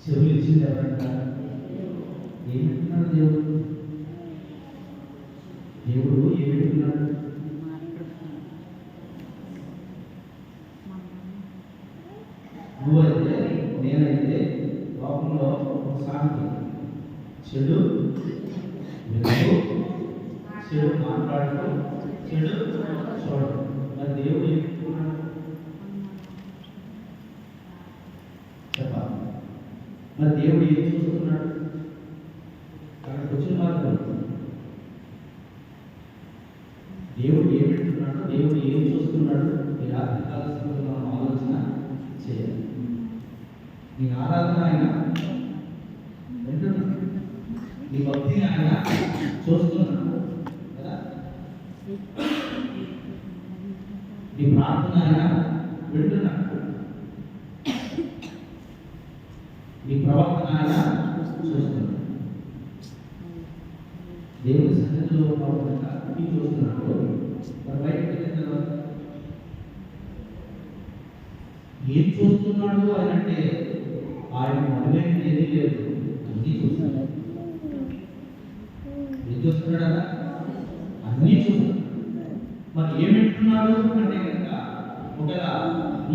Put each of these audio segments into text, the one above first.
చెవులు ఇచ్చింది ఎవరంట? ఏమింటున్నాడు దేవుడు? దేవుడు ఏమింటున్నాడు? నువ్వైతే నేనైతే లోకంలో ఒక సామెత, చెడు వినడు, చెడు మాట్లాడటం, చెడు చూడడం. మరి దేవుడు ఏమిస్తున్నాడు చెప్పాలి. మరి దేవుడు ఏం చూస్తున్నాడు? అక్కడికి వచ్చిన మాత్రం దేవుడు ఏమిస్తున్నాడు, దేవుడు ఏం చూస్తున్నాడు? ఈ రాత్రి కాలశంలో మనం ఆలోచన చేయాలి. నీ ఆరాధన ఆయన వింటున్నాడు, నీ భక్తిని ఆయన చూస్తున్నాడు కదా, నీ ప్రార్థన ఆయన వింటున్నాడు, నీ ప్రవర్తన ఆయన చూస్తున్నాడు. దేవుని సన్నిధిలో ప్రవర్తన చూస్తున్నాడు. మరి బయటకు వెళ్ళిన తర్వాత ఏం చూస్తున్నాడు అని అంటే ఆయన మొదలైనది ఏదీ లేదు, అన్నీ చూస్తున్నాడు. ఏం చూస్తున్నాడా? అన్నీ చూస్తున్నాడు. మరి ఏమింటున్నాడు అంటే కనుక ఒకవేళ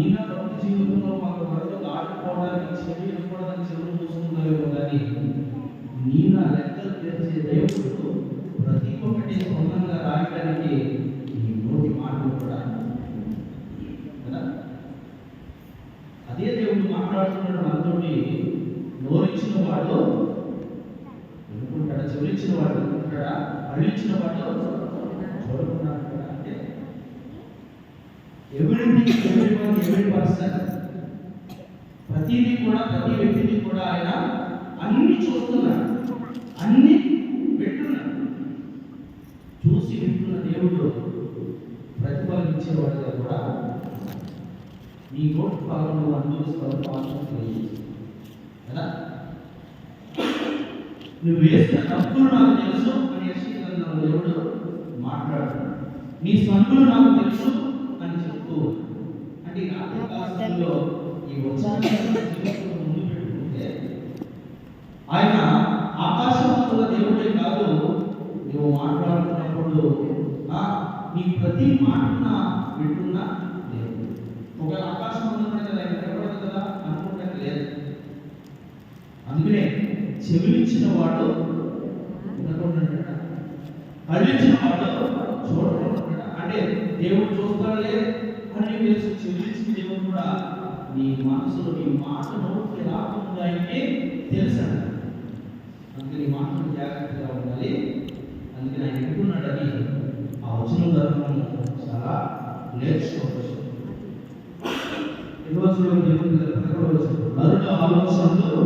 ఈయన భక్తి జీవితంలో మాకు వరకు ఆడుకోవడానికి చెవి వినకూడదని చెవులు చూస్తున్నారేమో కానీ ఈయన లెక్కలు తెరిచే దేవుడు ప్రతి ఒక్కటి సొంతంగా రాయడానికి ఈ నోటి మాటలు కూడా కదా. అదే దేవుడు మాట్లాడుతున్నాడు మనతోటి. నోరిచ్చిన వాడు వినుకుంటాడా? చెవులిచ్చిన వాడు వినుకుంటాడా? అడిగిచ్చిన వాడు చూడకుంటాడు. అంటే ఎవరి పర్సన్ ప్రతిదీ కూడా, ప్రతి వ్యక్తిని కూడా ఆయన అన్ని చూస్తున్నాడు, అన్ని వింటున్నాడు. చూసి వింటున్న దేవుడు ప్రతిఫలం ఇచ్చేవాడుగా కూడా నీ నోటి ఫలం నువ్వు అనుభవిస్తావు కదా. నువ్వు వేసిన తప్పులు నాకు తెలుసు అని యెషయా దేవుడు మాట్లాడుతున్నాడు. నీ సంతులు నాకు తెలుసు అని చెప్తూ, అంటే ఈ రాత్రికాలంలో ఈ ముందు పెట్టుకుంటే ఆయన ఆకాశమంతుల దేవుడే కాదు. నువ్వు మాట్లాడుతున్నప్పుడు నీ ప్రతి మాటన వింటున్నా లేదు. ఒకవేళ ఆకాశమంతుడే కదా ఆయన వినపడదు కదా అనుకుంటే లేదు. అందుకనే చెవిలిచ్చిన వాడు వినకుండా, కళ్ళిచ్చిన వాడు చూడకుండా. అంటే దేవుడు చూస్తాడులే అని తెలుసు. చెవిలిచ్చిన దేవుడు కూడా నీ మనసులో నీ మాట నోటికి రాకుండా అయితే తెలుసాడు. అందుకే నీ మాటలు జాగ్రత్తగా ఉండాలి. అందుకే ఆయన వింటున్నాడని ఆ వచనం ధర్మం చాలా నేర్చుకోవచ్చు. ఈరోజు నరుల ఆలోచనలు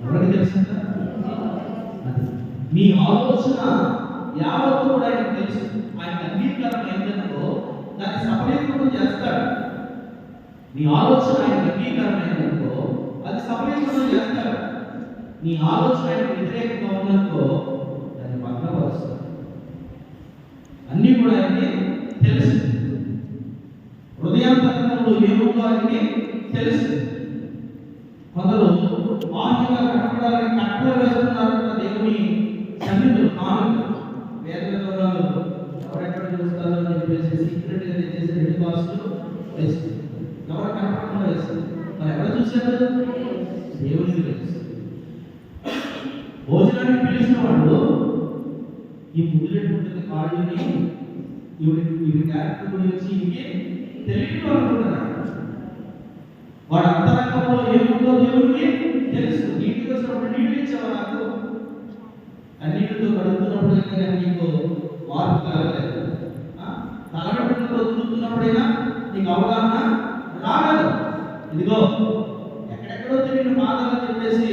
ఎవరికి తెలుసంట? మీ ఆలోచన యావత్తు కూడా ఆయనకు తెలుసు. ఆయన అంగీకారం అయిందనుకో దాన్ని సఫలీకృతం చేస్తాడు. నీ ఆలోచన ఆయన అంగీకారం అయిందనుకో అది సఫలీకృతం చేస్తాడు. నీ ఆలోచన ఆయన వ్యతిరేకంగా ఉందనుకో దాన్ని భగ్నపరుస్తాడు. అన్నీ కూడా ఆయనకి తెలుసు. హృదయాంతరంగంలో ఏముందో ఆయనకి తెలుసు. కొందరు బాహ్యంగా కనపడాలని కట్టలు వేస్తున్నారు దేవుని సన్నిధిలో. కానుక వేద వివరాలు ఎవరెక్కడ చూస్తారో అని చెప్పేసి సీక్రెట్ గా తెచ్చేసి రెడ్డి బాసులు వేస్తుంది. ఎవరు కనపడకుండా వేస్తుంది. మరి ఎవరు చూశారు? దేవుని తెలుసు. భోజనానికి పిలిచిన వాళ్ళు ఈ ముద్దులెట్టుకుంటుంది కాళ్ళని ఇవి క్యారెక్టర్ గురించి ఇవి తెలియదు అనుకుంటున్నాడు. వాడు అంతరంగంలో ఏముందో దేవుడికి తెలుసు. నీటికి వచ్చినప్పుడు నీళ్ళు ఇచ్చావు నాకు, అన్నిటితో కడుగుతున్నప్పుడైనా నీకు మార్పు కలగలేదు. తలపెట్టులతో దున్నుతున్నప్పుడైనా నీకు అవగాహన రాలేదు. ఇదిగో ఎక్కడెక్కడో తిరిగిన పాదాలు చెప్పేసి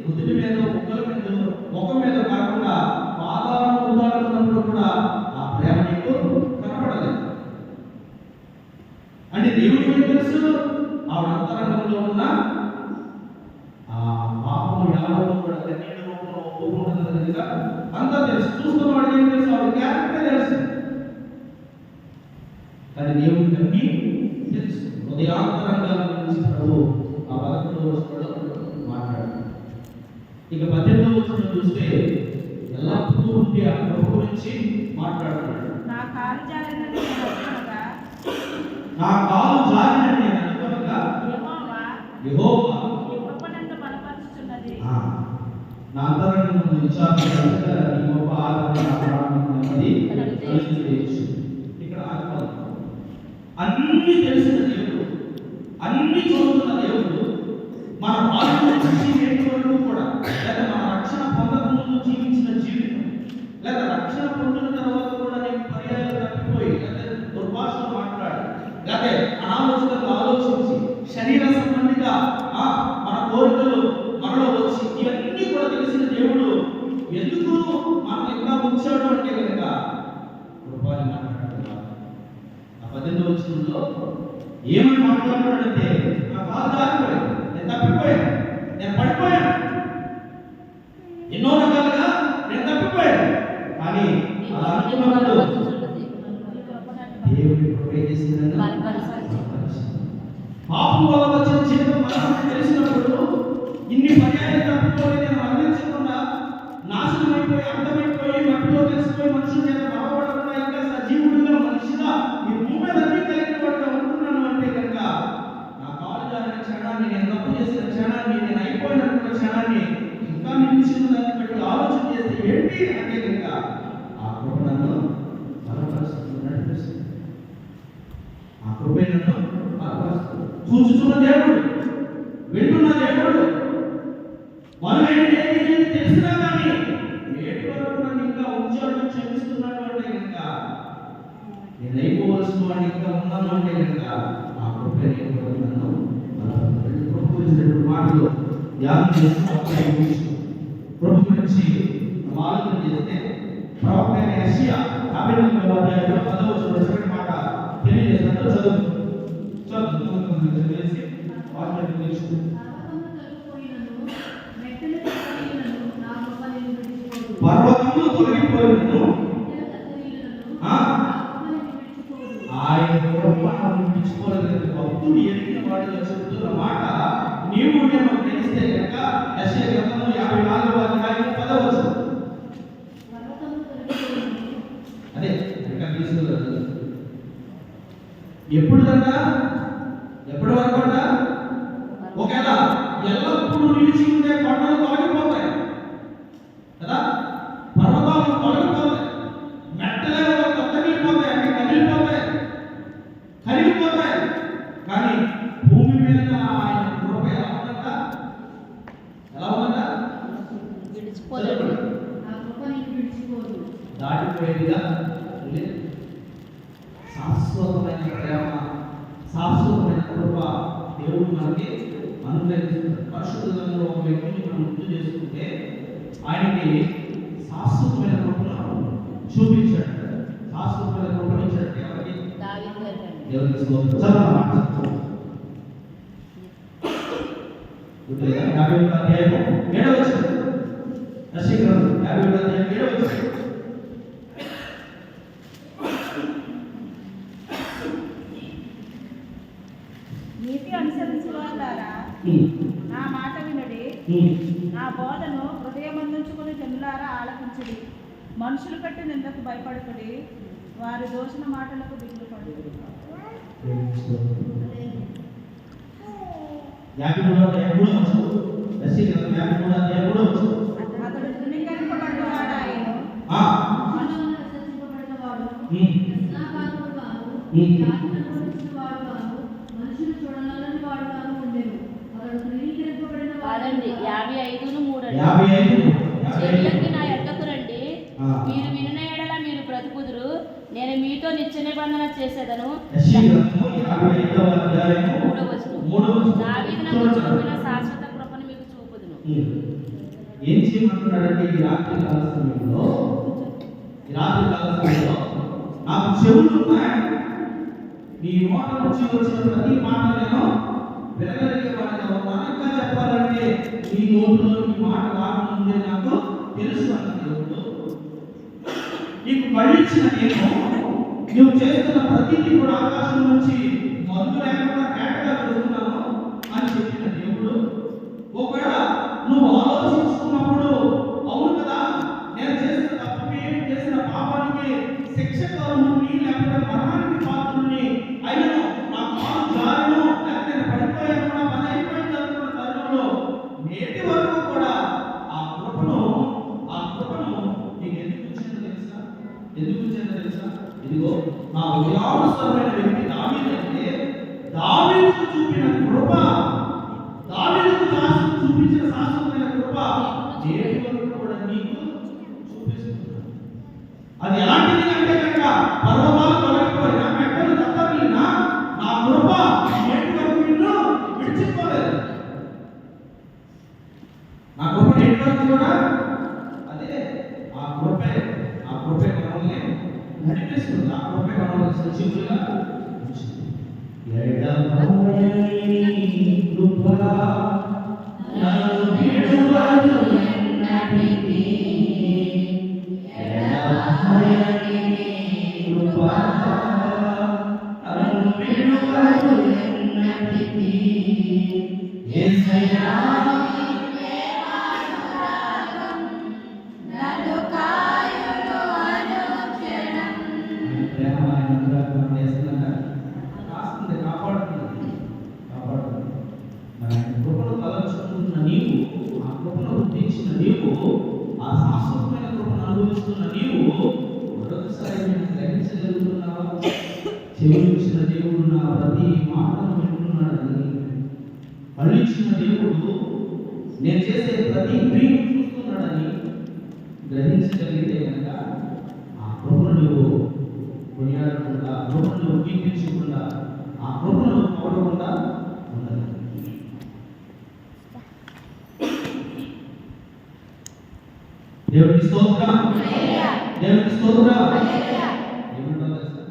ముద్దుటి మీద ముక్కల మీద ముఖం మీద కాకుండా పాదాలను ఉదాడుతున్నప్పుడు కూడా ఆ ప్రేమ నీకు కనపడలేదు. అంటే దేవుడికి తెలుసు ఆవిడ అంతరంగంలో ఉన్న ఆ పాపం యావత్తు కూడా కన్నీళ్ళ రూపంలో ఒప్పుకుంటుంది కదా. అంతా తెలుసు. చూస్తున్నవాడు ఏం తెలుసు? ఆవిడ క్యారెక్టర్ తెలుసు. కానీ దేవుడికి అన్నీ తెలుసు. హృదయాంతరంగాల గురించి ప్రభు వచనంలో మాట్లాడాడు. ఇక 18వ వచనం చూస్తే ఎల్లప్పుడూ ఉండి ఆ ప్రభు గురించి మాట్లాడుతున్నాడు. నా కాలు జారినని నేను అనుకొనగా యెహోవా నీ కృప నన్ను బలపరుచుచున్నది. నా అంతరంగమును విచారించగా నీ గొప్ప ఆదరణ నా ప్రాణమున్నది తెలుసు. ఇక్కడ ఆగిపోదాం. అన్ని తెలిసిన దేవుడు, అన్ని చూస్తున్న దేవుడు మన బాల్యం నుంచి నేటి వరకు కూడా, లేదా మన రక్షణ పొందక ముందు జీవించిన జీవితం, లేదా రక్షణ పొందిన తర్వాత కూడా నేను పర్యాయాలు తప్పిపోయి, లేదా దుర్భాషలు మాట్లాడి, లేదా అనాలోచితంగా ఆలోచించి శరీర సంబంధిగా మన కోరికలు మనలో వచ్చి ఇవన్నీ కూడా తెలిసిన దేవుడు ఎందుకు మనం ఇంకా ఉంచాడు అంటే కనుక కృపని మాట్లాడుతున్నారు. ఆ 18వ వచనంలో ఏమని మాట్లాడుతున్నాడంటే, నా కాలు జారిపోయాను, నేను తప్పిపోయాను, నేను పడిపోయాను, ఎన్నో రకాలుగా నేను తప్పిపోయాను. కానీ అలా అనుకున్నప్పుడు దేవుడి కృప ఏం చేసిందని పాపం వల్ల వచ్చిన జీవితం మరణం తెలిసినప్పుడు ఇన్ని పర్యాయాలు తప్పిపోయి నేను మరణించకుండా నాశనమైపోయి అంతమైపోయి మట్టిలో కలిసిపోయి మనుషుల చేత మరవబడకుండా ఇంకా సజీవుడిగా మనిషిగా ఈ భూమి మీద అన్ని కలిగిన వాడిగా ఉంటున్నాను అంటే కనుక నా కాలు జారిన క్షణాన్ని, నేను తప్పు చేసిన క్షణాన్ని, నేను అయిపోయినటువంటి క్షణాన్ని ఇంకా నిలిచిన దాన్ని బట్టి ఆలోచన చేస్తే ఏంటి అంటే కనుక ఆ కృప నన్ను బలపరుస్తుంది, నడిపిస్తుంది. ఆ కృపే నన్ను బలపరుస్తుంది. చూచుతున్న దేవుడు, వింటున్న దేవుడు, మనం ఏంటి తెలిసినా కానీ నేటి వరకు నన్ను ఇంకా ఉంచాడు, క్షమిస్తున్నాడు అంటే కనుక, నేను అయిపోవలసిన వాడిని ఇంకా ఉన్నాను అంటే కనుక ఆ కృపే నన్ను బలపరుస్తుంది. ప్రభు గురించినటువంటి మాటలు ధ్యానం చేస్తూ ప్రభు గురించి ఆలోచన చేస్తే ప్రవక్త అయిన యెషయా 54వ అధ్యాయంలో 10వ వచనం మాట తెలియజేస్తాడు. చదివేసి వాక్యాన్ని తెలుసుకుంటాం. పర్వతములు తొలగిపోయినను ఆయన విడిచిపోలేదు. భక్తుడు ఎరిగిన వాడిలో చెబుతున్న మాట నీవు నేను గ్రహిస్తే కనుక యెషయా గ్రంథము 54వ అధ్యాయం 10వ వచనం. అదే ఇక్కడ తీసుకున్నారు. ఎప్పుడు దాకా, ఎప్పటి వరకు అంట? ఒకవేళ ఎల్లప్పుడూ నిలిచి ఉండే కొండలు తొలగిపోతాయి కదా, పర్వతాలు తొలగిపోతాయి, మెట్టలే తొలగిపోతాయి, అన్ని కదిలిపోతాయి, కరిగిపోతాయి. కానీ భూమి మీద ఆయన కృప ఎలా ఉందంట? ఎలా ఉందంట? దాటిపోయేదిగా లేదు. శాశ్వతమైన ప్రేమ, శాశ్వతమైన కృప దేవుడు మనకి అనుగ్రహిస్తాడు. పరిశుద్ధంలో ఒక వ్యక్తిని మనం గుర్తు చేసుకుంటే ఆయనకి శాశ్వతమైన కృపను చూపించాడు. శాశ్వతమైన కృపను ఇచ్చాడు ఎవరికి? దేవునికి స్తోత్రం. చదవండి. 51వ అధ్యాయం 7వ వచనం. యెషయా గ్రంథం 51వ అధ్యాయం 7వ వచనం. నీతి అనుసరించు వారులారా నా మాట వినుడి, నా బోధను హృదయమందుంచుకుని జనులారా ఆలకించుడి. మనుషులు పెట్టి నిందకు భయపడుకుడి, వారి దోషణ మాటలకు దిగులు పడుకుడి. అతడు తృణీకరింపబడినవాడాయెను, మనుషులు చూడనల్లని వాడుగాను ఉండెను. అతడు తృణీకరింపబడిన కాదండి 55:3 55 చెవియొగ్గి నా యొద్దకు రండి, మీరు వినిన ఎడల మీరు బ్రతుకుదురు, నేను మీతో నిత్య నిబంధన చేసేదను. 55వ అధ్యాయం 3వ వచనం. దావీదు నాకు చూపిన శాశ్వత కృపను మీకు చూపుదును. ఏం చేయమంటున్నాడంటే ఈ రాత్రి కాల సమయంలో నాకు చెవులు ఉన్నాయి, నీ నోట నుంచి వచ్చిన ప్రతి మాట నేను వినగలిగే వాడిగా ఉన్నాను. ఇంకా చెప్పాలంటే నీ నోటిలో నీ మాట రాకముందే నాకు తెలుసు అన్న దేవుడు. నీకు కళ్ళిచ్చిన నేను నువ్వు చేస్తున్న ప్రతిదీ కూడా ఆకాశం నుంచి మందు లేకుండా కేటగా పెడుతున్నాను అని చెప్పిన దేవుడు ఆ శాశ్వతమైన కృపను అనుభవిస్తున్న నీవు మరొకసారి నేను గ్రహించగలుగుతున్నావా? చెవులిచ్చిన దేవుడు నా ప్రతి మాటను వింటున్నాడని, కళ్ళిచ్చిన దేవుడు నేను చేసే ప్రతి క్రియను చూస్తున్నాడని గ్రహించగలిగితే కనుక ఆ కృపను నువ్వు కొనియాడకుండా, ఆ కృపను నువ్వు కీర్తించకుండా, ఆ కృపను నువ్వు పొగడకుండా ఉండాలి. దేవునికి స్తోత్రం, దేవునికి స్తోత్రం. ఏమంటావు తెలుసా?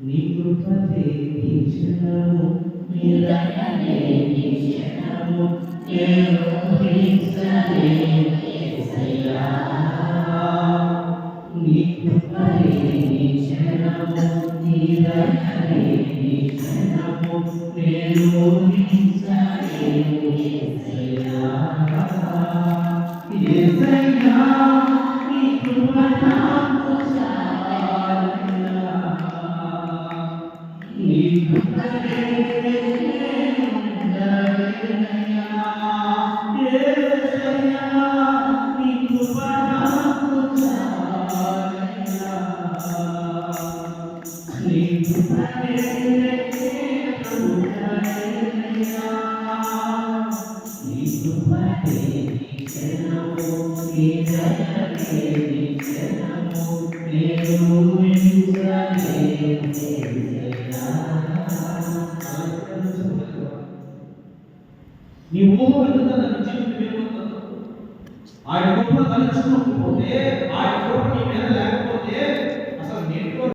నీ కృప దేశము నిరయనే నిశనము ఏరోహించలే యేసయ్యా. నీ కృప దేశము నిరయనే నిశనము ఏరోహించలే యేసయ్యా. యేసయ్యా నీ కృప నాకు చాలయ్యా. నీ కృప లేనిదే ఉండలేనయ్యా. యేసయ్యా నీ కృప నాకు చాలయ్యా. నీ కృప లేనిదే ఉండలేనయ్యా. నీ కృప నీ ఊహ వెళ్తుందా? నీ జీవితం ఏమవుతుందో ఆయన గొప్ప తలుచుకోకపోతే, ఆయన గొప్ప నీ మీద లేకపోతే